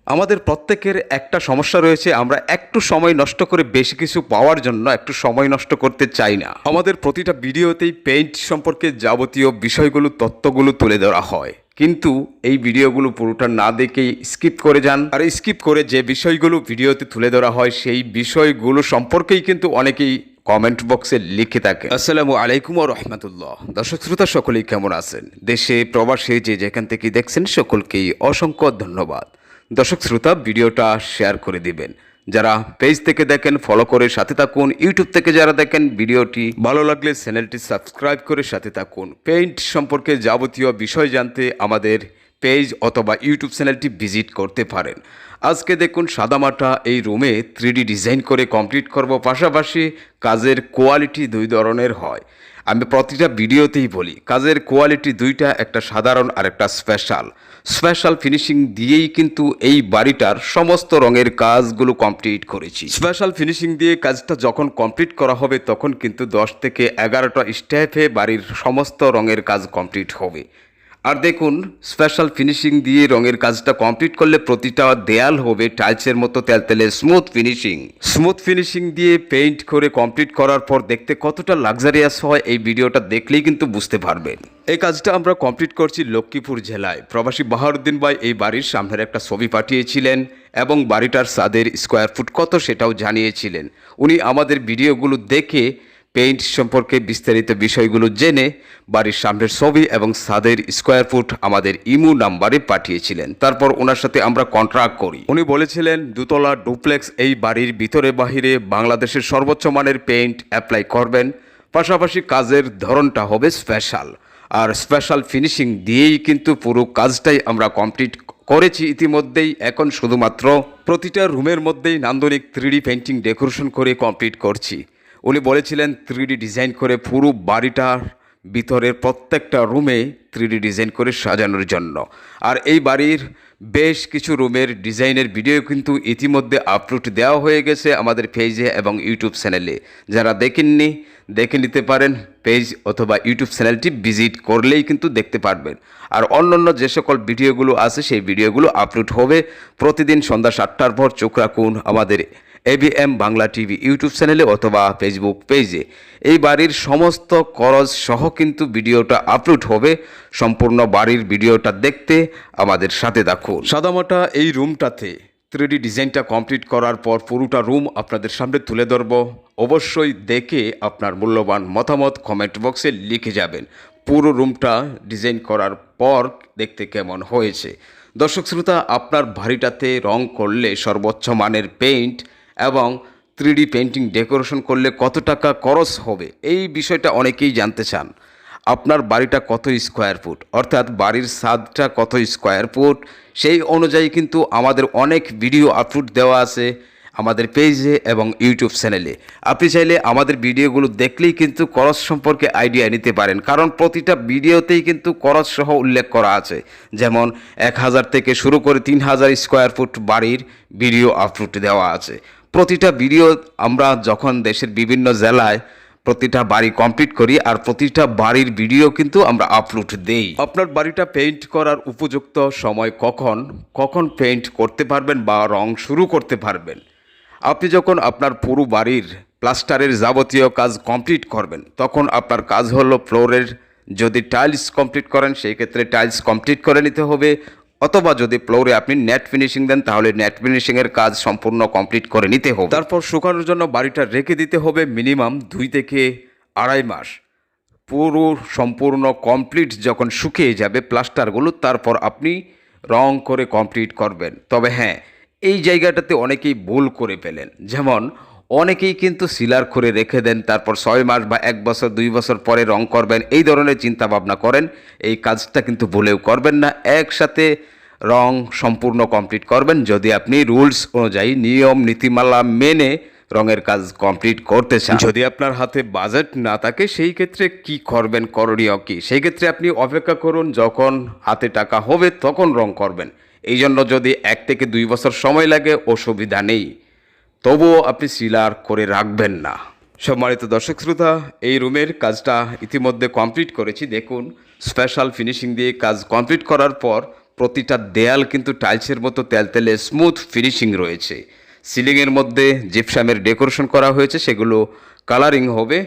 আমাদের প্রত্যেকের একটা সমস্যা রয়েছে, আমরা একটু সময় নষ্ট করে বেশি কিছু পাওয়ার জন্য একটু সময় নষ্ট করতে চাই না। আমাদের প্রতিটা ভিডিওতেই পেইন্ট সম্পর্কে যাবতীয় বিষয়গুলো তথ্যগুলো তুলে ধরা হয়, কিন্তু এই ভিডিওগুলো পুরোটা না দেখেই স্কিপ করে যান। আর স্কিপ করে যে বিষয়গুলো ভিডিওতে তুলে ধরা হয় সেই বিষয়গুলো সম্পর্কেই কিন্তু অনেকেই কমেন্ট বক্সে লিখে থাকে। আসসালামু আলাইকুম ওয়া রাহমাতুল্লাহ। দর্শক শ্রোতা সকলেই কেমন আছেন? দেশে প্রবাসে যে যেখান থেকে দেখছেন সকলকেই অসংখ্য ধন্যবাদ। দর্শক শ্রোতা, ভিডিওটা শেয়ার করে দিবেন। যারা পেজ থেকে দেখেন ফলো করে সাথে থাকুন, ইউটিউব থেকে যারা দেখেন ভিডিওটি ভালো লাগলে চ্যানেলটি সাবস্ক্রাইব করে সাথে থাকুন। পেইন্ট সম্পর্কে যাবতীয় বিষয় জানতে আমাদের পেজ অথবা ইউটিউব চ্যানেলটি ভিজিট করতে পারেন। আজকে দেখুন সাদামাটা এই রুমে 3D ডিজাইন করে কমপ্লিট করব, পাশাপাশি কাজের কোয়ালিটি দুই ধরনের হয়। আমি প্রতিটা ভিডিওতেই বলি কাজের কোয়ালিটি দুইটা, একটা সাধারণ আর একটা স্পেশাল ফিনিশিং দিয়েই কিন্তু এই বাড়িটার সমস্ত রঙের কাজগুলো কমপ্লিট করেছি। স্পেশাল ফিনিশিং দিয়ে কাজটা যখন কমপ্লিট করা হবে তখন কিন্তু 10 থেকে 11টা স্টেপে বাড়ির সমস্ত রঙের কাজ কমপ্লিট হবে। আর দেখুন স্পেশাল ফিনিশিং দিয়ে রঙের কাজটা কমপ্লিট করলে প্রতিটা দেয়াল হবে টাইলসের মতো তেলতেলে স্মুথ ফিনিশিং দিয়ে পেইন্ট করে কমপ্লিট করার পর দেখতে কতটা লাক্সারিয়াস হয় এই ভিডিওটা দেখলেই কিন্তু বুঝতে পারবেন। এই কাজটা আমরা কমপ্লিট করছি লক্ষ্মীপুর জেলায়। প্রবাসী বাহারুদ্দিন ভাই এই বাড়ির সামনের একটা ছবি পাঠিয়েছিলেন এবং বাড়িটার ছাদের স্কোয়ার ফুট কত সেটাও জানিয়েছিলেন। উনি আমাদের ভিডিওগুলো দেখে পেইন্ট সম্পর্কে বিস্তারিত বিষয়গুলো জেনে বাড়ির সামনের ছবি এবং ছাদের স্কোয়ার ফুট আমাদের ইমো নাম্বারে পাঠিয়েছিলেন। তারপর ওনার সাথে আমরা কন্ট্রাক্ট করি। উনি বলেছিলেন দুতলা ডুপ্লেক্স এই বাড়ির ভিতরে বাহিরে বাংলাদেশের সর্বোচ্চ মানের পেইন্ট অ্যাপ্লাই করবেন, পাশাপাশি কাজের ধরনটা হবে স্পেশাল। আর স্পেশাল ফিনিশিং দিয়েই কিন্তু পুরো কাজটাই আমরা কমপ্লিট করেছি ইতিমধ্যেই। এখন শুধুমাত্র প্রতিটা রুমের মধ্যেই নান্দনিক 3D পেইন্টিং ডেকোরেশন করে কমপ্লিট করছি। উনি বলেছিলেন 3D ডিজাইন করে পুরো বাড়িটার ভিতরের প্রত্যেকটা রুমে 3D ডিজাইন করে সাজানোর জন্য। আর এই বাড়ির বেশ কিছু রুমের ডিজাইনের ভিডিও কিন্তু ইতিমধ্যে আপলোড দেওয়া হয়ে গেছে আমাদের পেজে এবং ইউটিউব চ্যানেলে। যারা দেখেননি দেখে নিতে পারেন, পেজ অথবা ইউটিউব চ্যানেলটি ভিজিট করলেই কিন্তু দেখতে পারবেন। আর অন্যান্য যে সকল ভিডিওগুলো আছে সেই ভিডিওগুলো আপলোড হবে প্রতিদিন সন্ধ্যা 7টার পর। চোখ রাখুন আমাদের ABM বাংলা টিভি ইউটিউব চ্যানেলে অথবা ফেসবুক পেজে। এই বাড়ির সমস্ত খরচ সহ কিন্তু ভিডিওটা আপলোড হবে। সম্পূর্ণ বাড়ির ভিডিওটা দেখতে আমাদের সাথে থাকুন। সাদামাটা এই রুমটাতে 3D ডিজাইনটা কমপ্লিট করার পর পুরোটা রুম আপনাদের সামনে তুলে ধরব। অবশ্যই দেখে আপনার মূল্যবান মতামত কমেন্ট বক্সে লিখে যাবেন পুরো রুমটা ডিজাইন করার পর দেখতে কেমন হয়েছে। দর্শক শ্রোতা, আপনার বাড়িটাতে রং করলে সর্বোচ্চ মানের পেইন্ট এবং 3D পেইন্টিং ডেকোরেশন করলে কত টাকা খরচ হবে এই বিষয়টা অনেকেই জানতে চান। আপনার বাড়িটা কত স্কোয়ার ফুট, অর্থাৎ বাড়ির ছাদটা কত স্কোয়ার ফুট, সেই অনুযায়ী কিন্তু আমাদের অনেক ভিডিও আপলোড দেওয়া আছে আমাদের পেজে এবং ইউটিউব চ্যানেলে। আপনি চাইলে আমাদের ভিডিওগুলো দেখলেই কিন্তু খরচ সম্পর্কে আইডিয়া নিতে পারেন, কারণ প্রতিটা ভিডিওতেই কিন্তু খরচ সহ উল্লেখ করা আছে। যেমন 1000 থেকে শুরু করে 3000 স্কোয়ার ফুট বাড়ির ভিডিও আপলোড দেওয়া আছে। প্রতিটা ভিডিও আমরা যখন দেশের বিভিন্ন জেলায় প্রতিটা বাড়ি কমপ্লিট করি আর প্রতিটা বাড়ির ভিডিও কিন্তু আমরা আপলোড দেই। আপনার বাড়িটা পেইন্ট করার উপযুক্ত সময় কখন পেইন্ট করতে পারবেন বা রং শুরু করতে পারবেন, আপনি যখন আপনার পুরো বাড়ির প্লাস্টারের যাবতীয় কাজ কমপ্লিট করবেন তখন আপনার কাজ হলো ফ্লোরের, যদি টাইলস কমপ্লিট করেন সেই ক্ষেত্রে টাইলস কমপ্লিট করে নিতে হবে, অথবা যদি ফ্লোরে আপনি নেট ফিনিশিং দেন তাহলে নেট ফিনিশিংয়ের কাজ সম্পূর্ণ কমপ্লিট করে নিতে হবে। তারপর শুকানোর জন্য বাড়িটা রেখে দিতে হবে মিনিমাম 2 থেকে 2.5 মাস। পুরো সম্পূর্ণ কমপ্লিট যখন শুকিয়ে যাবে প্লাস্টারগুলো, তারপর আপনি রং করে কমপ্লিট করবেন। তবে হ্যাঁ, এই জায়গাটাতে অনেকেই ভুল করে ফেলেন। যেমন অনেকেই কিন্তু সিলার করে রেখে দেন, তারপর 6 মাস বা 1 বছর 2 বছর পরে রং করবেন, এই ধরনের চিন্তা ভাবনা করেন। এই কাজটা কিন্তু ভুলেও করবেন না। একসাথে রং সম্পূর্ণ কমপ্লিট করবেন যদি আপনি রুলস অনুযায়ী নিয়ম নীতিমালা মেনে রঙের কাজ কমপ্লিট করতে চান। যদি আপনার হাতে বাজেট না থাকে সেই ক্ষেত্রে কি করবেন, করণীয় কি, সেই ক্ষেত্রে আপনি অপেক্ষা করুন, যখন হাতে টাকা হবে তখন রং করবেন। এই জন্য যদি 1 থেকে 2 বছর সময় লাগে অসুবিধা নেই, তবুও আপনি সিলার করে রাখবেন না। সম্মানিত দর্শক শ্রোতা, এই রুমের কাজটা ইতিমধ্যে কমপ্লিট করেছি। দেখুন স্পেশাল ফিনিশিং দিয়ে কাজ কমপ্লিট করার পর প্রতিটা দেয়াল কিন্তু টাইলসের মতো তেলতেলে স্মুথ ফিনিশিং রয়েছে। সিলিংয়ের মধ্যে জিপসামের ডেকোরেশন করা হয়েছে, সেগুলো কালারিং হবে